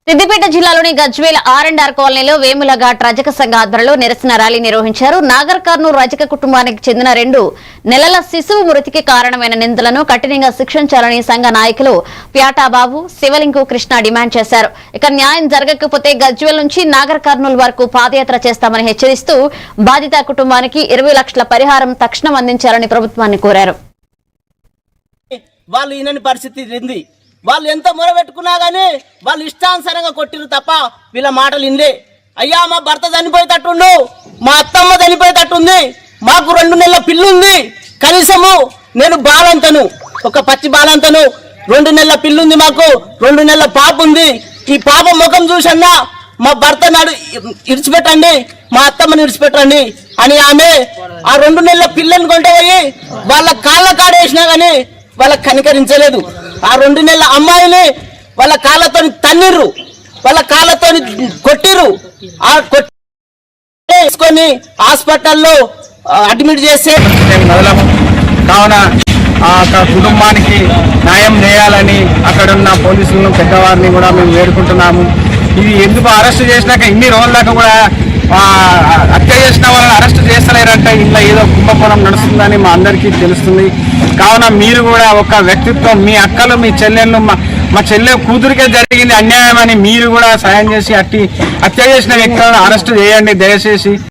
సిద్దిపేట జిల్లాలోని గజ్వేల్ ఆర్&ఆర్ కాలనీలో వేముల ఘాట్ రజక సంఘ ఆధ్వర్యంలో నిరసన ర్యాలీ నిర్వహించారు. నాగర్ కర్నూలు రజక కుటుంబానికి చెందిన 2 నెలల శిశువు మృతికి కారణమైన నిందితులను కఠినంగా శిక్షించాలని సంఘ నాయకులు ప్యాటాబాబు, శివలింగు కృష్ణ డిమాండ్ చేశారు. ఇక న్యాయం జరగకపోతే గజ్వేల్ నుంచి నాగర్ కర్నూలు వరకు పాదయాత్ర చేస్తామని హెచ్చరిస్తూ బాధిత కుటుంబానికి 20 లక్షల పరిహారం తక్షణం అందించాలని ప్రభుత్వాన్ని కోరారు. వాళ్ళు ఈయనని పరిస్థితి ఉంది. వాళ్ళు ఎంత మొరబెట్టుకున్నా గానీ వాళ్ళు ఇష్టానుసారంగా కొట్టిరు తప్ప వీళ్ళ మాటలు ఇందే. అయ్యా మా భర్త చనిపోయేటట్టుండు, మా అత్తమ్మ చనిపోయేటట్టుంది, మాకు 2 నెలల పిల్లుంది, కనీసము నేను బాలంతను, ఒక పచ్చి బాలంతను, 2 నెలల పిల్లుంది, మాకు 2 నెలల పాప ఉంది. ఈ పాప ముఖం చూసన్నా మా భర్త నాడు ఇడిచిపెట్టండి, మా అత్తమ్మని ఇడిచిపెట్టండి అని ఆమె ఆ 2 నెలల పిల్లని కొంట పోయి వాళ్ళ కాళ్ళ కాడేసినా గానీ వాళ్ళకి కనికరించలేదు. ఆ 2 నెలల అమ్మాయిని వాళ్ళ కాళ్ళతో తన్నిర్రు, వాళ్ళ కాళ్ళతో కొట్టిర్రు. ఆ కొట్టుకొని హాస్పిటల్లో అడ్మిట్ చేస్తే కావున ఆ కుటుంబానికి న్యాయం చేయాలని అక్కడున్న పోలీసులను పెద్దవారిని కూడా మేము వేడుకుంటున్నాము. ఇది ఎందుకు అరెస్ట్ చేసినాక ఇన్ని రోజుల దాకా కూడా హత్య చేసిన వాళ్ళని అరెస్ట్ చేస్తలేరంటే ఇంట్లో ఏదో కుంభకోణం నడుస్తుందని మా అందరికీ తెలుస్తుంది. కావున మీరు కూడా ఒక వ్యక్తిత్వం, మీ అక్కలు, మీ చెల్లెళ్ళు, మా చెల్లె కూతురికే జరిగింది అన్యాయం అని మీరు కూడా సాయం చేసి హత్య చేసిన వ్యక్తులను అరెస్ట్ చేయండి దయచేసి.